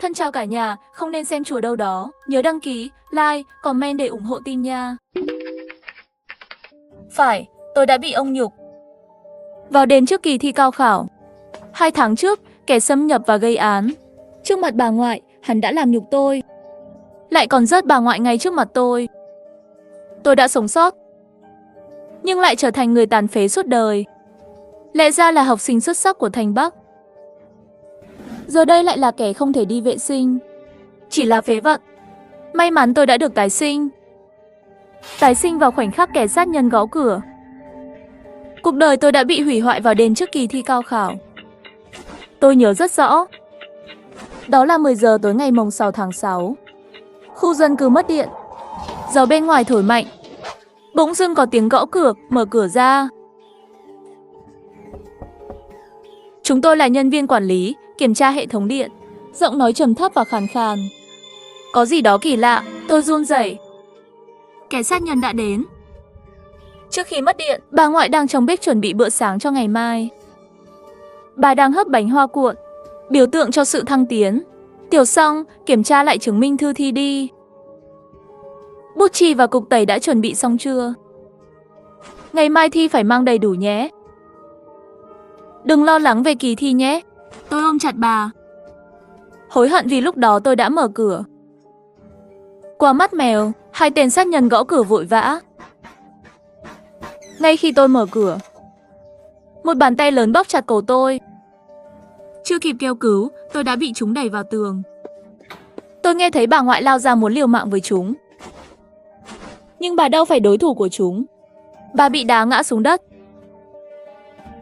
Thân chào cả nhà, không nên xem chùa đâu đó. Nhớ đăng ký, like, comment để ủng hộ team nha. Phải, tôi đã bị ông nhục. Vào đêm trước kỳ thi cao khảo, 2 tháng trước, kẻ xâm nhập và gây án. Trước mặt bà ngoại, hắn đã làm nhục tôi. Lại còn rớt bà ngoại ngay trước mặt tôi. Tôi đã sống sót, nhưng lại trở thành người tàn phế suốt đời. Lẽ ra là học sinh xuất sắc của thành Bắc, giờ đây lại là kẻ không thể đi vệ sinh. Chỉ là phế vận. May mắn tôi đã được tái sinh. Tái sinh vào khoảnh khắc kẻ sát nhân gõ cửa. Cuộc đời tôi đã bị hủy hoại vào đêm trước kỳ thi cao khảo. Tôi nhớ rất rõ. Đó là 10 giờ tối ngày mùng 6 tháng 6. Khu dân cư mất điện. Gió bên ngoài thổi mạnh. Bỗng dưng có tiếng gõ cửa, mở cửa ra. Chúng tôi là nhân viên quản lý, kiểm tra hệ thống điện. Giọng nói trầm thấp và khàn khàn. Có gì đó kỳ lạ, tôi run rẩy. Kẻ sát nhân đã đến. Trước khi mất điện, bà ngoại đang trong bếp chuẩn bị bữa sáng cho ngày mai. Bà đang hấp bánh hoa cuộn, biểu tượng cho sự thăng tiến. Tiểu xong, kiểm tra lại chứng minh thư thi đi. Bút chì và cục tẩy đã chuẩn bị xong chưa? Ngày mai thi phải mang đầy đủ nhé. Đừng lo lắng về kỳ thi nhé. Tôi ôm chặt bà. Hối hận vì lúc đó tôi đã mở cửa. Qua mắt mèo, 2 tên sát nhân gõ cửa vội vã. Ngay khi tôi mở cửa, một bàn tay lớn bóp chặt cổ tôi. Chưa kịp kêu cứu, tôi đã bị chúng đẩy vào tường. Tôi nghe thấy bà ngoại lao ra muốn liều mạng với chúng. Nhưng bà đâu phải đối thủ của chúng. Bà bị đá ngã xuống đất.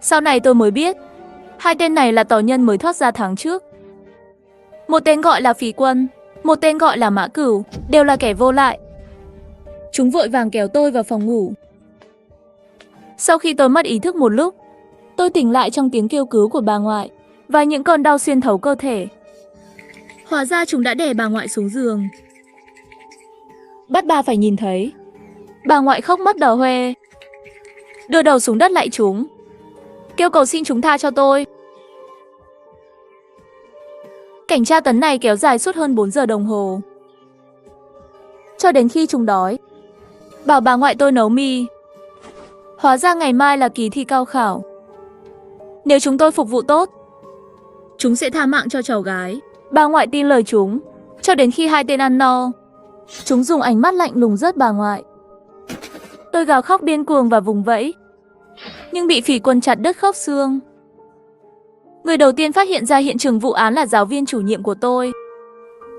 Sau này tôi mới biết, 2 tên này là tù nhân mới thoát ra tháng trước. Một tên gọi là Phí Quân, một tên gọi là Mã Cửu, đều là kẻ vô lại. Chúng vội vàng kéo tôi vào phòng ngủ. Sau khi tôi mất ý thức một lúc, tôi tỉnh lại trong tiếng kêu cứu của bà ngoại và những cơn đau xuyên thấu cơ thể. Hóa ra chúng đã đè bà ngoại xuống giường. Bắt bà phải nhìn thấy. Bà ngoại khóc mắt đỏ hoe, đưa đầu xuống đất lạy chúng, kêu cầu xin chúng tha cho tôi. Cảnh tra tấn này kéo dài suốt hơn 4 giờ đồng hồ. Cho đến khi chúng đói, bảo bà ngoại tôi nấu mì. Hóa ra ngày mai là kỳ thi cao khảo. Nếu chúng tôi phục vụ tốt, chúng sẽ tha mạng cho cháu gái. Bà ngoại tin lời chúng, cho đến khi 2 tên ăn no. Chúng dùng ánh mắt lạnh lùng rớt bà ngoại. Tôi gào khóc điên cuồng và vùng vẫy, nhưng bị Phỉ Quân chặt đứt khớp xương. Người đầu tiên phát hiện ra hiện trường vụ án là giáo viên chủ nhiệm của tôi.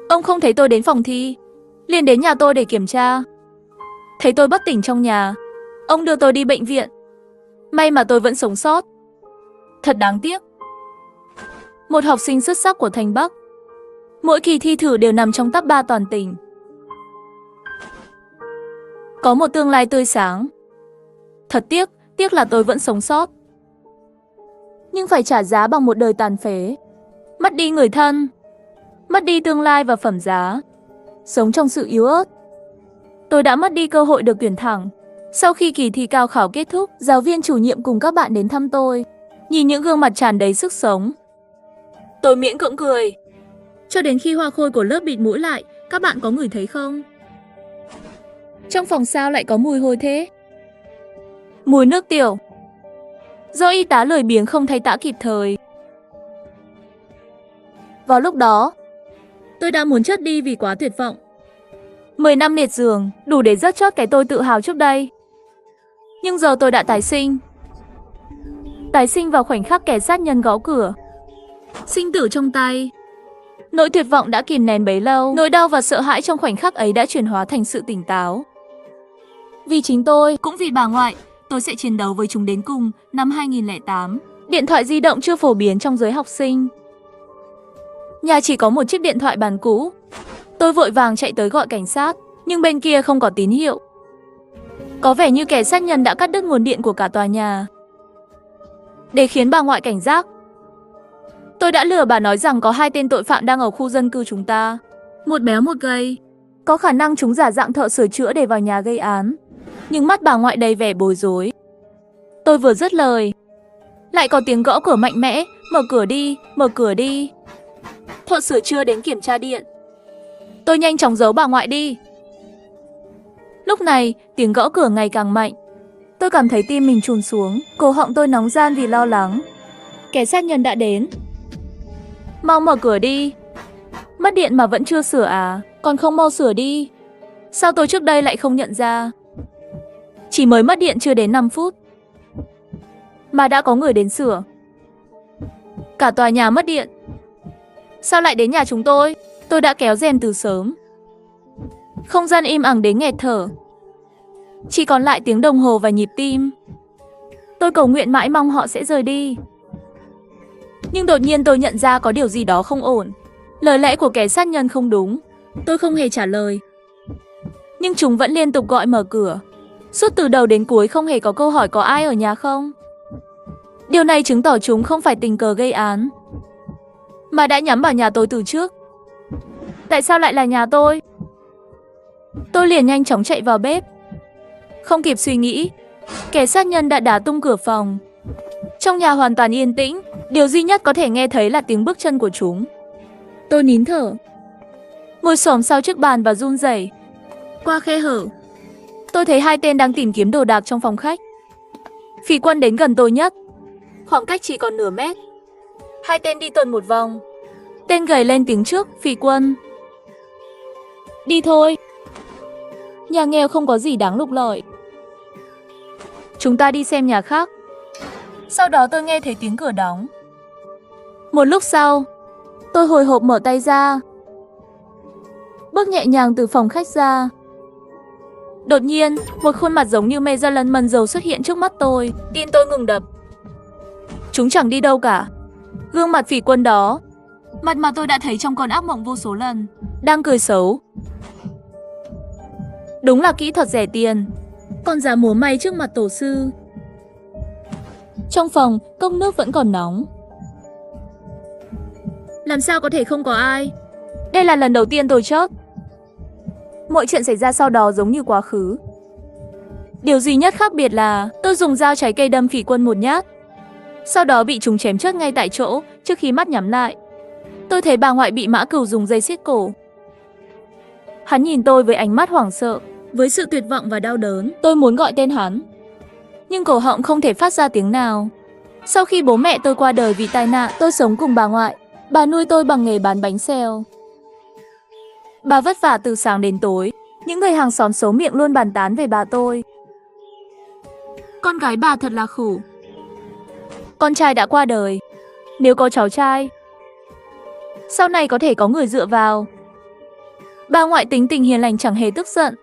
Ông không thấy tôi đến phòng thi, liền đến nhà tôi để kiểm tra. Thấy tôi bất tỉnh trong nhà, ông đưa tôi đi bệnh viện. May mà tôi vẫn sống sót. Thật đáng tiếc. Một học sinh xuất sắc của thành Bắc, mỗi kỳ thi thử đều nằm trong top 3 toàn tỉnh. Có một tương lai tươi sáng. Thật tiếc là tôi vẫn sống sót. Nhưng phải trả giá bằng một đời tàn phế. Mất đi người thân, mất đi tương lai và phẩm giá, sống trong sự yếu ớt. Tôi đã mất đi cơ hội được tuyển thẳng. Sau khi kỳ thi cao khảo kết thúc, giáo viên chủ nhiệm cùng các bạn đến thăm tôi. Nhìn những gương mặt tràn đầy sức sống, tôi miễn cưỡng cười. Cho đến khi hoa khôi của lớp bịt mũi lại, các bạn có ngửi thấy không? Trong phòng sao lại có mùi hôi thế? Mùi nước tiểu. Do y tá lười biếng không thay tã kịp thời. Vào lúc đó, tôi đã muốn chết đi vì quá tuyệt vọng. 10 năm liệt giường, đủ để rớt chót cái tôi tự hào trước đây. Nhưng giờ tôi đã tái sinh. Tái sinh vào khoảnh khắc kẻ sát nhân gõ cửa. Sinh tử trong tay. Nỗi tuyệt vọng đã kìm nén bấy lâu, nỗi đau và sợ hãi trong khoảnh khắc ấy đã chuyển hóa thành sự tỉnh táo. Vì chính tôi, cũng vì bà ngoại, tôi sẽ chiến đấu với chúng đến cùng. Năm 2008, điện thoại di động chưa phổ biến trong giới học sinh. Nhà chỉ có một chiếc điện thoại bàn cũ. Tôi vội vàng chạy tới gọi cảnh sát, nhưng bên kia không có tín hiệu. Có vẻ như kẻ sát nhân đã cắt đứt nguồn điện của cả tòa nhà. Để khiến bà ngoại cảnh giác, tôi đã lừa bà nói rằng có 2 tên tội phạm đang ở khu dân cư chúng ta. Một béo một gầy. Có khả năng chúng giả dạng thợ sửa chữa để vào nhà gây án. Nhưng mắt bà ngoại đầy vẻ bối rối. Tôi vừa dứt lời, lại có tiếng gõ cửa mạnh mẽ. Mở cửa đi, mở cửa đi. thợ sửa chữa đến kiểm tra điện. Tôi nhanh chóng giấu bà ngoại đi. Lúc này, tiếng gõ cửa ngày càng mạnh. Tôi cảm thấy tim mình trùn xuống, cổ họng tôi nóng ran vì lo lắng. Kẻ sát nhân đã đến. Mau mở cửa đi. Mất điện mà vẫn chưa sửa à? Còn không mau sửa đi. Sao tôi trước đây lại không nhận ra? Chỉ mới mất điện chưa đến 5 phút mà đã có người đến sửa. Cả tòa nhà mất điện. Sao lại đến nhà chúng tôi? Tôi đã kéo rèm từ sớm. Không gian im ắng đến nghẹt thở. Chỉ còn lại tiếng đồng hồ và nhịp tim. Tôi cầu nguyện mãi mong họ sẽ rời đi. Nhưng đột nhiên tôi nhận ra có điều gì đó không ổn. Lời lẽ của kẻ sát nhân không đúng. Tôi không hề trả lời. Nhưng chúng vẫn liên tục gọi mở cửa. Suốt từ đầu đến cuối không hề có câu hỏi có ai ở nhà không. Điều này chứng tỏ chúng không phải tình cờ gây án, mà đã nhắm vào nhà tôi từ trước. Tại sao lại là nhà tôi? Tôi liền nhanh chóng chạy vào bếp. Không kịp suy nghĩ, kẻ sát nhân đã đá tung cửa phòng. Trong nhà hoàn toàn yên tĩnh, điều duy nhất có thể nghe thấy là tiếng bước chân của chúng. Tôi nín thở, ngồi xổm sau chiếc bàn và run rẩy. Qua khe hở, tôi thấy hai tên đang tìm kiếm đồ đạc trong phòng khách. Phỉ Quân đến gần tôi nhất, khoảng cách chỉ còn nửa mét. Hai tên đi tuần một vòng. Tên gầy lên tiếng trước: Phỉ Quân. Đi thôi. Nhà nghèo không có gì đáng lục lọi. Chúng ta đi xem nhà khác. Sau đó tôi nghe thấy tiếng cửa đóng. Một lúc sau, tôi hồi hộp mở tay ra, bước nhẹ nhàng từ phòng khách ra. Đột nhiên, một khuôn mặt giống như Magellan mần dầu xuất hiện trước mắt tôi. Tim tôi ngừng đập. Chúng chẳng đi đâu cả. Gương mặt Phỉ Quân đó, mặt mà tôi đã thấy trong cơn ác mộng vô số lần, đang cười xấu. Đúng là kỹ thuật rẻ tiền, còn dám múa may trước mặt tổ sư. Trong phòng, cốc nước vẫn còn nóng. Làm sao có thể không có ai? Đây là lần đầu tiên tôi chót. Mọi chuyện xảy ra sau đó giống như quá khứ. Điều duy nhất khác biệt là tôi dùng dao trái cây đâm Phỉ Quân một nhát, sau đó bị chúng chém chết ngay tại chỗ trước khi mắt nhắm lại. Tôi thấy bà ngoại bị Mã Cửu dùng dây siết cổ. Hắn nhìn tôi với ánh mắt hoảng sợ, với sự tuyệt vọng và đau đớn. Tôi muốn gọi tên hắn, nhưng cổ họng không thể phát ra tiếng nào. Sau khi bố mẹ tôi qua đời vì tai nạn, tôi sống cùng bà ngoại. Bà nuôi tôi bằng nghề bán bánh xèo. Bà vất vả từ sáng đến tối. Những người hàng xóm xấu miệng luôn bàn tán về bà tôi. Con gái bà thật là khổ. Con trai đã qua đời. Nếu có cháu trai, sau này có thể có người dựa vào. Bà ngoại tính tình hiền lành, chẳng hề tức giận.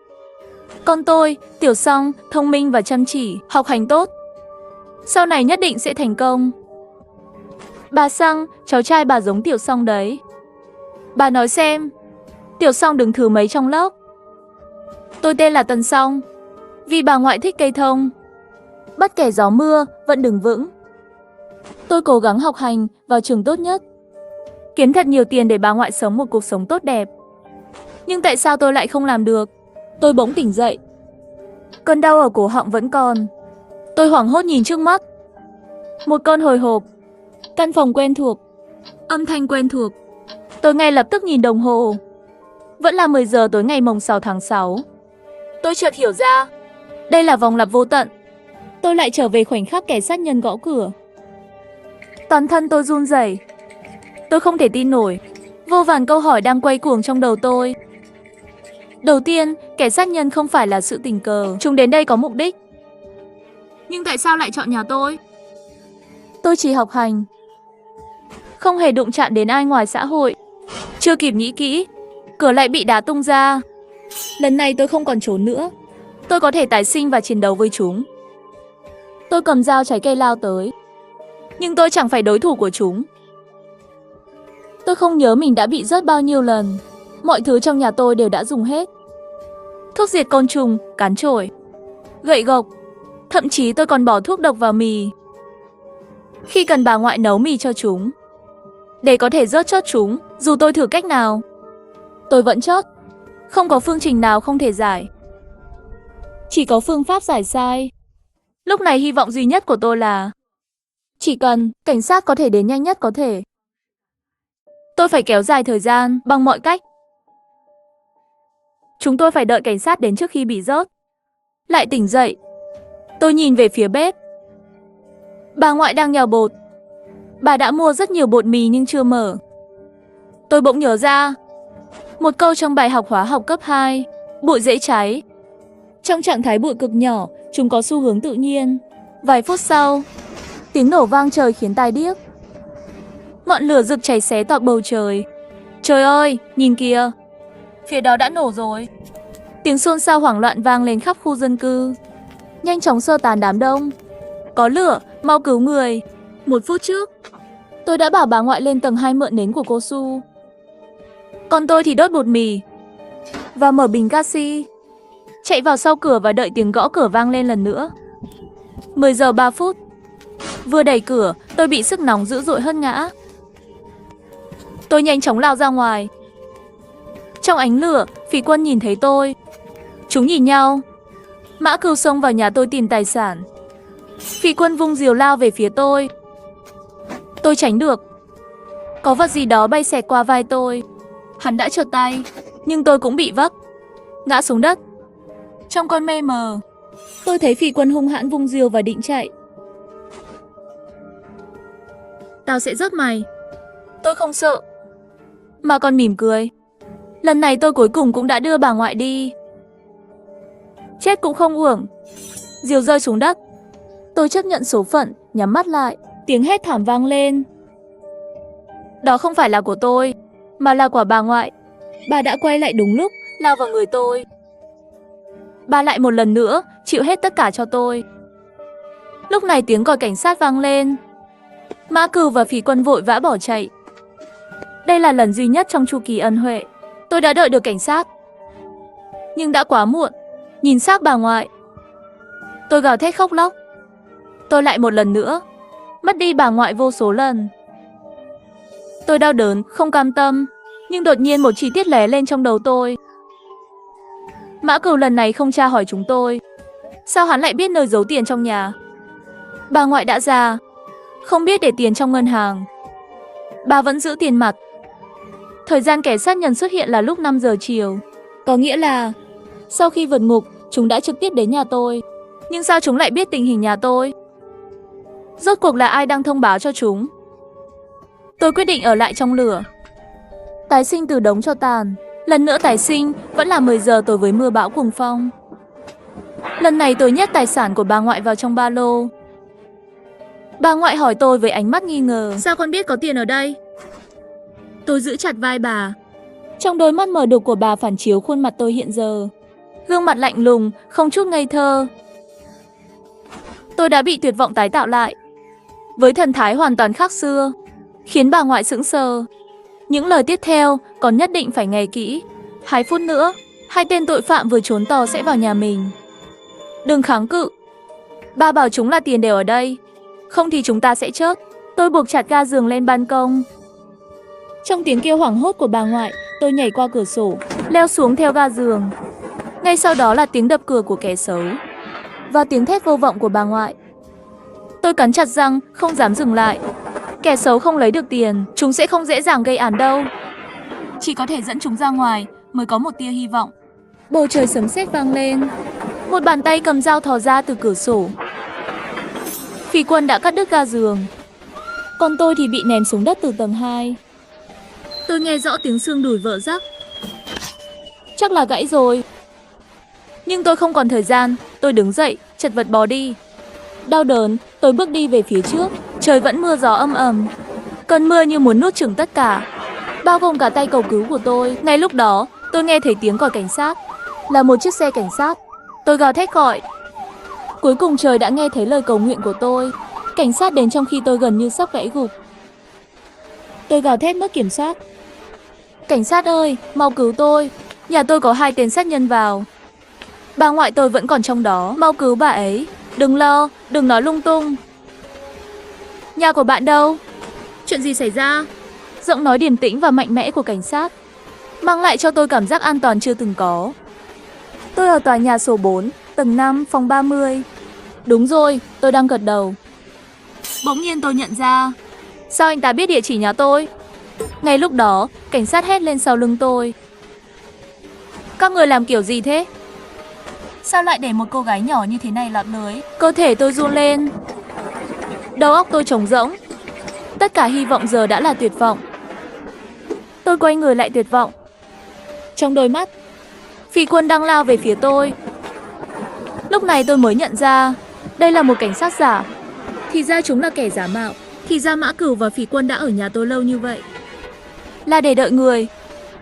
Con tôi, Tiểu Song, thông minh và chăm chỉ, học hành tốt, sau này nhất định sẽ thành công. Bà Sang, cháu trai bà giống Tiểu Song đấy. Bà nói xem, Tiểu Song đứng thứ mấy trong lớp? Tôi tên là Tần Song, vì bà ngoại thích cây thông. Bất kể gió mưa, vẫn đứng vững. Tôi cố gắng học hành, vào trường tốt nhất, kiếm thật nhiều tiền để bà ngoại sống một cuộc sống tốt đẹp. Nhưng tại sao tôi lại không làm được? Tôi bỗng tỉnh dậy. Cơn đau ở cổ họng vẫn còn. Tôi hoảng hốt nhìn trước mắt. Một cơn hồi hộp. Căn phòng quen thuộc. Âm thanh quen thuộc. Tôi ngay lập tức nhìn đồng hồ. Vẫn là 10 giờ tối ngày mồng 6 tháng 6. Tôi chợt hiểu ra, đây là vòng lặp vô tận. Tôi lại trở về khoảnh khắc kẻ sát nhân gõ cửa. Toàn thân tôi run rẩy. Tôi không thể tin nổi. Vô vàn câu hỏi đang quay cuồng trong đầu tôi. Đầu tiên, kẻ sát nhân không phải là sự tình cờ. Chúng đến đây có mục đích. Nhưng tại sao lại chọn nhà tôi? Tôi chỉ học hành, không hề đụng chạm đến ai ngoài xã hội. Chưa kịp nghĩ kỹ, cửa lại bị đá tung ra. Lần này tôi không còn trốn nữa. Tôi có thể tái sinh và chiến đấu với chúng. Tôi cầm dao trái cây lao tới, nhưng tôi chẳng phải đối thủ của chúng. Tôi không nhớ mình đã bị rớt bao nhiêu lần. Mọi thứ trong nhà tôi đều đã dùng hết. Thuốc diệt côn trùng, cán chổi, gậy gộc. Thậm chí tôi còn bỏ thuốc độc vào mì khi cần bà ngoại nấu mì cho chúng, để có thể rớt chót chúng. Dù tôi thử cách nào, tôi vẫn chót. Không có phương trình nào không thể giải, chỉ có phương pháp giải sai. Lúc này hy vọng duy nhất của tôi là chỉ cần cảnh sát có thể đến nhanh nhất có thể. Tôi phải kéo dài thời gian bằng mọi cách. Chúng tôi phải đợi cảnh sát đến trước khi bị rớt. Lại tỉnh dậy. Tôi nhìn về phía bếp. Bà ngoại đang nhào bột. Bà đã mua rất nhiều bột mì nhưng chưa mở. Tôi bỗng nhớ ra một câu trong bài học hóa học cấp 2. Bụi dễ cháy. Trong trạng thái bụi cực nhỏ, chúng có xu hướng tự nhiên. Vài phút sau, tiếng nổ vang trời khiến tai điếc. Ngọn lửa rực cháy xé toạc bầu trời. Trời ơi, nhìn kìa. Phía đó đã nổ rồi. Tiếng xôn xao hoảng loạn vang lên khắp khu dân cư. Nhanh chóng sơ tán đám đông. Có lửa, mau cứu người. 1 phút trước, tôi đã bảo bà ngoại lên tầng 2 mượn nến của cô Su. Còn tôi thì đốt bột mì và mở bình gassy. Chạy vào sau cửa và đợi tiếng gõ cửa vang lên lần nữa. 10 giờ 3 phút. Vừa đẩy cửa, tôi bị sức nóng dữ dội hất ngã. Tôi nhanh chóng lao ra ngoài. Trong ánh lửa, phỉ quân nhìn thấy tôi. Chúng nhìn nhau. Mã Cừu xông vào nhà tôi tìm tài sản. Phỉ quân vung diều lao về phía tôi. Tôi tránh được. Có vật gì đó bay xẹt qua vai tôi. Hắn đã trượt tay, nhưng tôi cũng bị vấp, ngã xuống đất. Trong con mê mờ, tôi thấy phỉ quân hung hãn vung diều và định chạy. Tao sẽ giết mày. Tôi không sợ, mà còn mỉm cười. Lần này tôi cuối cùng cũng đã đưa bà ngoại đi. Chết cũng không uổng. Diều rơi xuống đất. Tôi chấp nhận số phận, nhắm mắt lại. Tiếng hét thảm vang lên. Đó không phải là của tôi, mà là của bà ngoại. Bà đã quay lại đúng lúc, lao vào người tôi. Bà lại một lần nữa chịu hết tất cả cho tôi. Lúc này tiếng còi cảnh sát vang lên. Mã Cừu và phỉ quân vội vã bỏ chạy. Đây là lần duy nhất trong chu kỳ ân huệ tôi đã đợi được cảnh sát. Nhưng đã quá muộn. Nhìn xác bà ngoại, tôi gào thét khóc lóc. Tôi lại một lần nữa mất đi bà ngoại vô số lần. Tôi đau đớn, không cam tâm. Nhưng đột nhiên một chi tiết lóe lên trong đầu tôi. Mã Cừu lần này không tra hỏi chúng tôi. Sao hắn lại biết nơi giấu tiền trong nhà? Bà ngoại đã già, không biết để tiền trong ngân hàng. Bà vẫn giữ tiền mặt. Thời gian kẻ sát nhân xuất hiện là lúc 5 giờ chiều. Có nghĩa là sau khi vượt ngục, chúng đã trực tiếp đến nhà tôi. Nhưng sao chúng lại biết tình hình nhà tôi? Rốt cuộc là ai đang thông báo cho chúng? Tôi quyết định ở lại trong lửa. Tái sinh từ đống tro tàn. Lần nữa tái sinh, vẫn là 10 giờ tối với mưa bão cuồng phong. Lần này tôi nhét tài sản của bà ngoại vào trong ba lô. Bà ngoại hỏi tôi với ánh mắt nghi ngờ. Sao con biết có tiền ở đây? Tôi giữ chặt vai bà. Trong đôi mắt mờ đục của bà phản chiếu khuôn mặt tôi hiện giờ. Gương mặt lạnh lùng, không chút ngây thơ. Tôi đã bị tuyệt vọng tái tạo lại, với thần thái hoàn toàn khác xưa, khiến bà ngoại sững sờ. Những lời tiếp theo còn nhất định phải nghe kỹ. 2 phút nữa, 2 tên tội phạm vừa trốn tò sẽ vào nhà mình. Đừng kháng cự. Ba bảo chúng là tiền đều ở đây, không thì chúng ta sẽ chết. Tôi buộc chặt ga giường lên ban công. Trong tiếng kêu hoảng hốt của bà ngoại, tôi nhảy qua cửa sổ, leo xuống theo ga giường. Ngay sau đó là tiếng đập cửa của kẻ xấu và tiếng thét vô vọng của bà ngoại. Tôi cắn chặt răng, không dám dừng lại. Kẻ xấu không lấy được tiền, chúng sẽ không dễ dàng gây án đâu. Chỉ có thể dẫn chúng ra ngoài mới có một tia hy vọng. Bầu trời sấm sét vang lên. Một bàn tay cầm dao thò ra từ cửa sổ. Phỉ quân đã cắt đứt ga giường, còn tôi thì bị ném xuống đất từ tầng 2. Tôi nghe rõ tiếng xương đùi vỡ rắc. Chắc là gãy rồi. Nhưng tôi không còn thời gian. Tôi đứng dậy, chật vật bò đi. Đau đớn, tôi bước đi về phía trước. Trời vẫn mưa gió âm ầm. Cơn mưa như muốn nuốt chửng tất cả, bao gồm cả tay cầu cứu của tôi. Ngay lúc đó, tôi nghe thấy tiếng còi cảnh sát. Là một chiếc xe cảnh sát. Tôi gào thét gọi. Cuối cùng trời đã nghe thấy lời cầu nguyện của tôi. Cảnh sát đến trong khi tôi gần như sắp gãy gục. Tôi gào thét mất kiểm soát. Cảnh sát ơi, mau cứu tôi. Nhà tôi có 2 tên sát nhân vào. Bà ngoại tôi vẫn còn trong đó. Mau cứu bà ấy. Đừng lo, đừng nói lung tung. Nhà của bạn đâu? Chuyện gì xảy ra? Giọng nói điềm tĩnh và mạnh mẽ của cảnh sát mang lại cho tôi cảm giác an toàn chưa từng có. Tôi ở tòa nhà số 4, tầng 5, phòng 30. Đúng rồi, tôi đang gật đầu. Bỗng nhiên tôi nhận ra. Sao anh ta biết địa chỉ nhà tôi? Ngay lúc đó, cảnh sát hét lên sau lưng tôi. Các người làm kiểu gì thế? Sao lại để một cô gái nhỏ như thế này lọt lưới? Cơ thể tôi run lên. Đầu óc tôi trống rỗng. Tất cả hy vọng giờ đã là tuyệt vọng. Tôi quay người lại tuyệt vọng. Trong đôi mắt, Phỉ Quân đang lao về phía tôi. Lúc này tôi mới nhận ra, đây là một cảnh sát giả. Thì ra chúng là kẻ giả mạo. Thì ra Mã Cửu và Phỉ Quân đã ở nhà tôi lâu như vậy là để đợi người.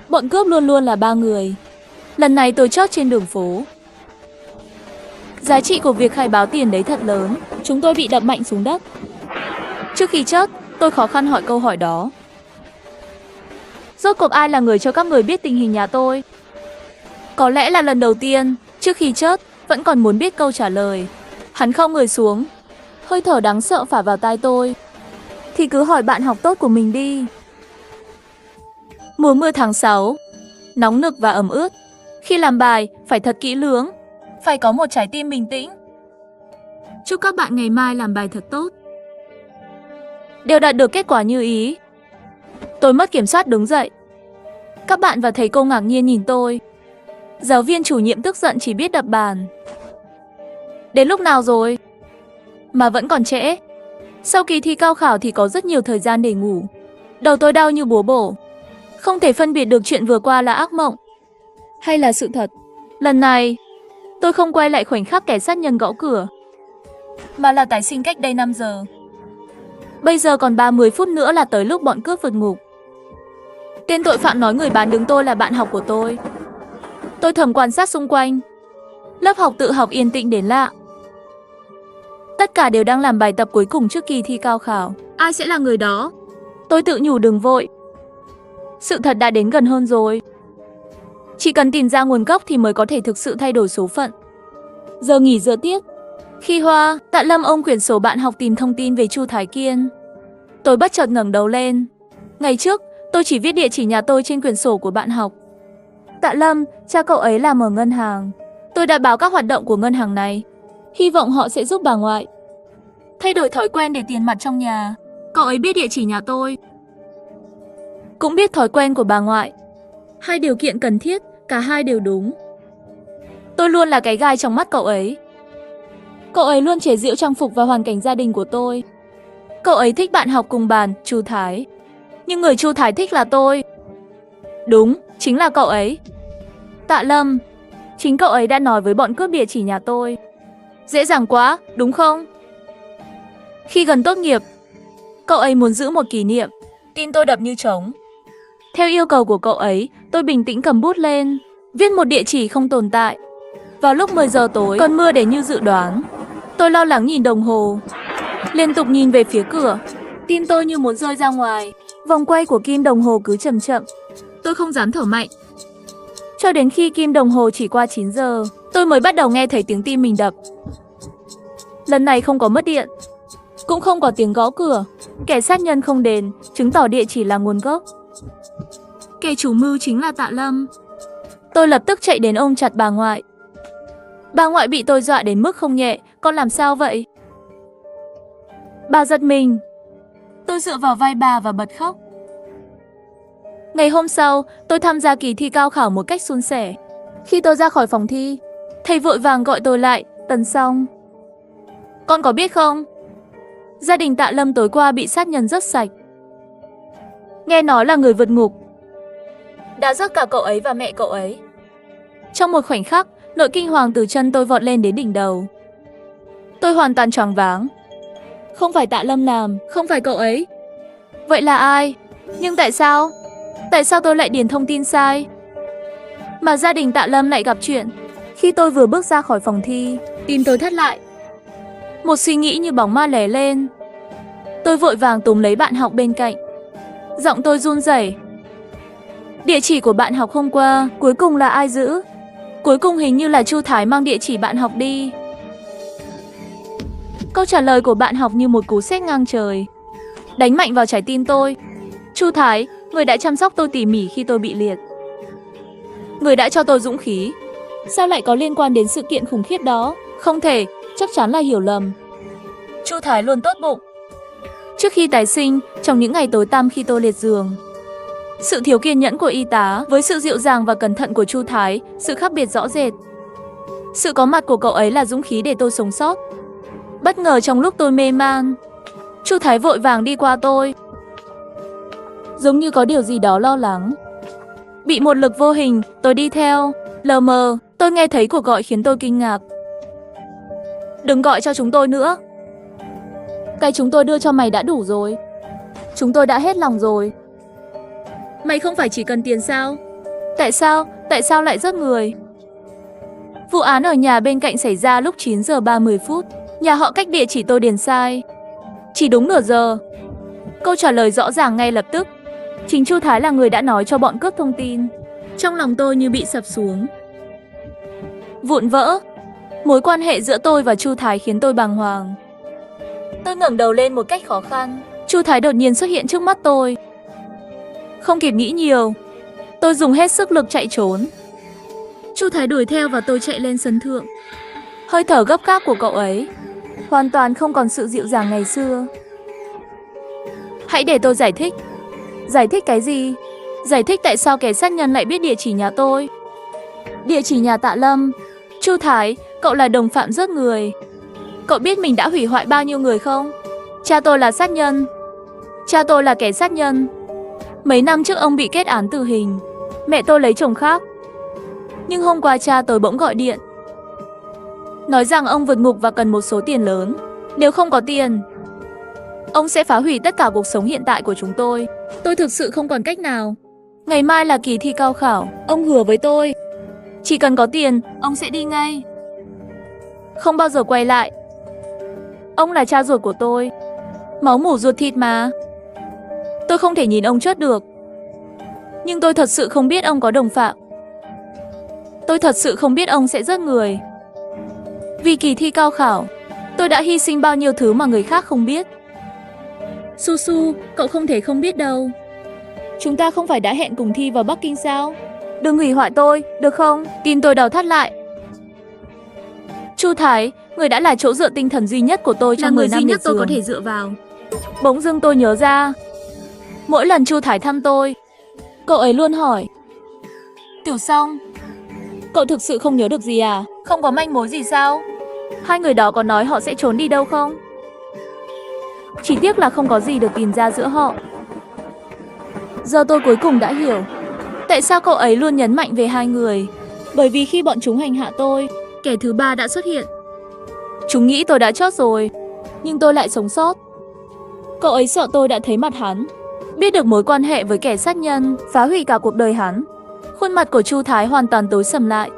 Bọn cướp luôn luôn là 3 người. Lần này tôi chót trên đường phố. Giá trị của việc khai báo tiền đấy thật lớn. Chúng tôi bị đập mạnh xuống đất. Trước khi chót, tôi khó khăn hỏi câu hỏi đó. Rốt cuộc ai là người cho các người biết tình hình nhà tôi? Có lẽ là lần đầu tiên, trước khi chót, vẫn còn muốn biết câu trả lời. Hắn khom người xuống. Hơi thở đáng sợ phả vào tai tôi. Thì cứ hỏi bạn học tốt của mình đi. Mùa mưa tháng 6, nóng nực và ẩm ướt. Khi làm bài, phải thật kỹ lưỡng. Phải có một trái tim bình tĩnh. Chúc các bạn ngày mai làm bài thật tốt. Đều đạt được kết quả như ý. Tôi mất kiểm soát đứng dậy. Các bạn và thầy cô ngạc nhiên nhìn tôi. Giáo viên chủ nhiệm tức giận chỉ biết đập bàn. Đến lúc nào rồi? Mà vẫn còn trễ. Sau kỳ thi cao khảo thì có rất nhiều thời gian để ngủ. Đầu tôi đau như búa bổ. Không thể phân biệt được chuyện vừa qua là ác mộng hay là sự thật. Lần này, tôi không quay lại khoảnh khắc kẻ sát nhân gõ cửa, mà là tái sinh cách đây 5 giờ. Bây giờ còn 30 phút nữa là tới lúc bọn cướp vượt ngục. Tên tội phạm nói người bán đứng tôi là bạn học của tôi. Tôi thầm quan sát xung quanh. Lớp học tự học yên tĩnh đến lạ. Tất cả đều đang làm bài tập cuối cùng trước kỳ thi cao khảo. Ai sẽ là người đó? Tôi tự nhủ đừng vội. Sự thật đã đến gần hơn rồi. Chỉ cần tìm ra nguồn gốc thì mới có thể thực sự thay đổi số phận. Giờ nghỉ giữa tiết. Khi Hoa, Tạ Lâm ôm quyển sổ bạn học tìm thông tin về Chu Thái Kiên. Tôi bất chợt ngẩng đầu lên. Ngày trước, tôi chỉ viết địa chỉ nhà tôi trên quyển sổ của bạn học. Tạ Lâm, cha cậu ấy làm ở ngân hàng. Tôi đã báo các hoạt động của ngân hàng này. Hy vọng họ sẽ giúp bà ngoại thay đổi thói quen để tiền mặt trong nhà. Cậu ấy biết địa chỉ nhà tôi, cũng biết thói quen của bà ngoại. Hai điều kiện cần thiết, cả hai đều đúng. Tôi luôn là cái gai trong mắt cậu ấy. Cậu ấy luôn chế giễu trang phục và hoàn cảnh gia đình của tôi. Cậu ấy thích bạn học cùng bàn, Chu Thái. Nhưng người Chu Thái thích là tôi. Đúng, chính là cậu ấy. Tạ Lâm, chính cậu ấy đã nói với bọn cướp địa chỉ nhà tôi. Dễ dàng quá, đúng không? Khi gần tốt nghiệp, cậu ấy muốn giữ một kỷ niệm. Tim tôi đập như trống. Theo yêu cầu của cậu ấy, tôi bình tĩnh cầm bút lên, viết một địa chỉ không tồn tại. Vào lúc 10 giờ tối, cơn mưa đến như dự đoán. Tôi lo lắng nhìn đồng hồ, liên tục nhìn về phía cửa. Tim tôi như muốn rơi ra ngoài. Vòng quay của kim đồng hồ cứ chậm chậm. Tôi không dám thở mạnh. Cho đến khi kim đồng hồ chỉ qua 9 giờ, tôi mới bắt đầu nghe thấy tiếng tim mình đập. Lần này không có mất điện, cũng không có tiếng gõ cửa. Kẻ sát nhân không đến, chứng tỏ địa chỉ là nguồn gốc. Kẻ chủ mưu chính là Tạ Lâm. Tôi lập tức chạy đến ôm chặt bà ngoại. Bà ngoại bị tôi dọa đến mức không nhẹ. Con làm sao vậy? Bà giật mình. Tôi dựa vào vai bà và bật khóc. Ngày hôm sau, tôi tham gia kỳ thi cao khảo một cách suôn sẻ. Khi tôi ra khỏi phòng thi, thầy vội vàng gọi tôi lại. Tần Song, con có biết không? Gia đình Tạ Lâm tối qua bị sát nhân rất sạch. Nghe nói là người vượt ngục đã giết cả cậu ấy và mẹ cậu ấy. Trong một khoảnh khắc, nỗi kinh hoàng từ chân tôi vọt lên đến đỉnh đầu. Tôi hoàn toàn choáng váng. Không phải Tạ Lâm làm, không phải cậu ấy. Vậy là ai? Nhưng tại sao? Tại sao tôi lại điền thông tin sai? Mà gia đình Tạ Lâm lại gặp chuyện. Khi tôi vừa bước ra khỏi phòng thi, tim tôi thắt lại. Một suy nghĩ như bóng ma lóe lên. Tôi vội vàng túm lấy bạn học bên cạnh. Giọng tôi run rẩy. Địa chỉ của bạn học hôm qua, cuối cùng là ai giữ? Cuối cùng hình như là Chu Thái mang địa chỉ bạn học đi. Câu trả lời của bạn học như một cú sét ngang trời, đánh mạnh vào trái tim tôi. Chu Thái, người đã chăm sóc tôi tỉ mỉ khi tôi bị liệt. Người đã cho tôi dũng khí. Sao lại có liên quan đến sự kiện khủng khiếp đó? Không thể, chắc chắn là hiểu lầm. Chu Thái luôn tốt bụng. Trước khi tái sinh, trong những ngày tối tăm khi tôi liệt giường, Sự thiếu kiên nhẫn của y tá với sự dịu dàng và cẩn thận của Chu Thái, sự khác biệt rõ rệt. Sự có mặt của cậu ấy là dũng khí để tôi sống sót. Bất ngờ trong lúc tôi mê man, Chu Thái vội vàng đi qua tôi, giống như có điều gì đó lo lắng. Bị một lực vô hình, tôi đi theo. Lờ mờ, tôi nghe thấy cuộc gọi khiến tôi kinh ngạc. Đừng gọi cho chúng tôi nữa. Cái chúng tôi đưa cho mày đã đủ rồi. Chúng tôi đã hết lòng rồi. Mày không phải chỉ cần tiền sao? Tại sao lại giết người? Vụ án ở nhà bên cạnh xảy ra lúc 9 giờ 30 phút. Nhà họ cách địa chỉ tôi điền sai. Chỉ đúng nửa giờ. Câu trả lời rõ ràng ngay lập tức. Chính Chu Thái là người đã nói cho bọn cướp thông tin. Trong lòng tôi như bị sập xuống. Vụn vỡ. Mối quan hệ giữa tôi và Chu Thái khiến tôi bàng hoàng. Tôi ngẩng đầu lên một cách khó khăn. Chu Thái đột nhiên xuất hiện trước mắt tôi. Không kịp nghĩ nhiều, tôi dùng hết sức lực chạy trốn. Chu Thái đuổi theo và tôi chạy lên sân thượng. Hơi thở gấp gáp của cậu ấy hoàn toàn không còn sự dịu dàng ngày xưa. Hãy để tôi giải thích. Giải thích cái gì? Giải thích tại sao kẻ sát nhân lại biết địa chỉ nhà tôi. Địa chỉ nhà Tạ Lâm. Chu Thái, cậu là đồng phạm giết người. Cậu biết mình đã hủy hoại bao nhiêu người không? Cha tôi là sát nhân. Cha tôi là kẻ sát nhân. Mấy năm trước ông bị kết án tử hình. Mẹ tôi lấy chồng khác. Nhưng hôm qua cha tôi bỗng gọi điện, nói rằng ông vượt ngục và cần một số tiền lớn. Nếu không có tiền, ông sẽ phá hủy tất cả cuộc sống hiện tại của chúng tôi. Tôi thực sự không còn cách nào. Ngày mai là kỳ thi cao khảo. Ông hứa với tôi, chỉ cần có tiền, ông sẽ đi ngay, không bao giờ quay lại. Ông là cha ruột của tôi, máu mủ ruột thịt mà. Tôi không thể nhìn ông chết được. Nhưng tôi thật sự không biết ông có đồng phạm. Tôi thật sự không biết ông sẽ giết người. Vì kỳ thi cao khảo, tôi đã hy sinh bao nhiêu thứ mà người khác không biết. Su Su, cậu không thể không biết đâu. Chúng ta không phải đã hẹn cùng thi vào Bắc Kinh sao? Đừng hủy hoại tôi, được không? Tin tôi đào thắt lại. Chu Thái, người đã là chỗ dựa tinh thần duy nhất của tôi trong 10 năm duy nhất tôi có thể dựa vào. Bỗng dưng tôi nhớ ra, mỗi lần Chu Thái thăm tôi, cậu ấy luôn hỏi: Tiểu Song, cậu thực sự không nhớ được gì à? Không có manh mối gì sao? Hai người đó có nói họ sẽ trốn đi đâu không? Chỉ tiếc là không có gì được tìm ra giữa họ. Giờ tôi cuối cùng đã hiểu tại sao cậu ấy luôn nhấn mạnh về hai người. Bởi vì khi bọn chúng hành hạ tôi, kẻ thứ ba đã xuất hiện. Chúng nghĩ tôi đã chót rồi, nhưng tôi lại sống sót. Cậu ấy sợ tôi đã thấy mặt hắn, biết được mối quan hệ với kẻ sát nhân, phá hủy cả cuộc đời hắn. Khuôn mặt của Chu Thái hoàn toàn tối sầm lại.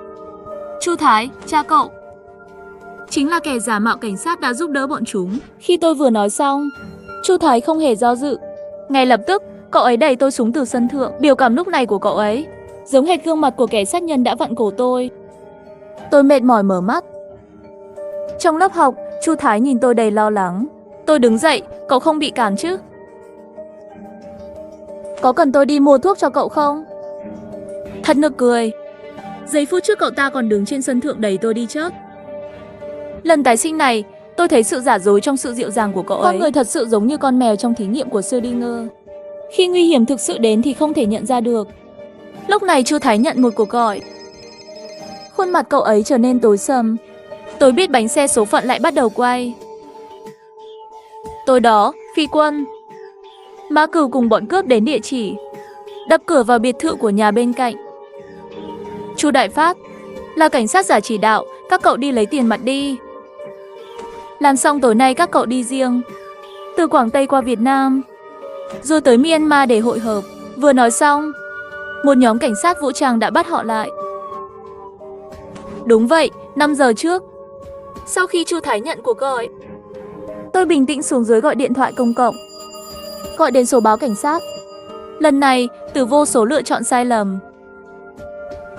Chu Thái, cha cậu, chính là kẻ giả mạo cảnh sát đã giúp đỡ bọn chúng. Khi tôi vừa nói xong, Chu Thái không hề do dự. Ngay lập tức, cậu ấy đẩy tôi xuống từ sân thượng. Biểu cảm lúc này của cậu ấy giống hệt gương mặt của kẻ sát nhân đã vặn cổ tôi. Tôi mệt mỏi mở mắt. Trong lớp học, Chu Thái nhìn tôi đầy lo lắng. Tôi đứng dậy, cậu không bị cản chứ? Có cần tôi đi mua thuốc cho cậu không? Thật nực cười. Giây phút trước cậu ta còn đứng trên sân thượng đẩy tôi đi trước. Lần tái sinh này, tôi thấy sự giả dối trong sự dịu dàng của cậu ấy. Con người thật sự giống như con mèo trong thí nghiệm của Schrödinger. Khi nguy hiểm thực sự đến thì không thể nhận ra được. Lúc này Chu Thái nhận một cuộc gọi. Khuôn mặt cậu ấy trở nên tối sầm. Tôi biết bánh xe số phận lại bắt đầu quay. Tối đó, Phi Quân, Mã Cửu cùng bọn cướp đến địa chỉ, đập cửa vào biệt thự của nhà bên cạnh. Chu Đại Phát là cảnh sát giả chỉ đạo các cậu đi lấy tiền mặt đi. Làm xong tối nay các cậu đi riêng, từ Quảng Tây qua Việt Nam, rồi tới Myanmar để hội hợp. Vừa nói xong, một nhóm cảnh sát vũ trang đã bắt họ lại. Đúng vậy, 5 giờ trước. Sau khi Chu Thái nhận cuộc gọi, tôi bình tĩnh xuống dưới gọi điện thoại công cộng, gọi đến số báo cảnh sát. Lần này, từ vô số lựa chọn sai lầm,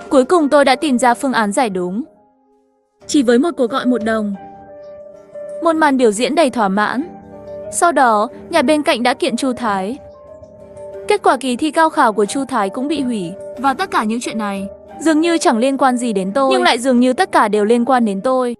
cuối cùng tôi đã tìm ra phương án giải đúng. Chỉ với một cuộc gọi 1 đồng. Một màn biểu diễn đầy thỏa mãn. Sau đó, nhà bên cạnh đã kiện Chu Thái. Kết quả kỳ thi cao khảo của Chu Thái cũng bị hủy. Và tất cả những chuyện này dường như chẳng liên quan gì đến tôi, nhưng lại dường như tất cả đều liên quan đến tôi.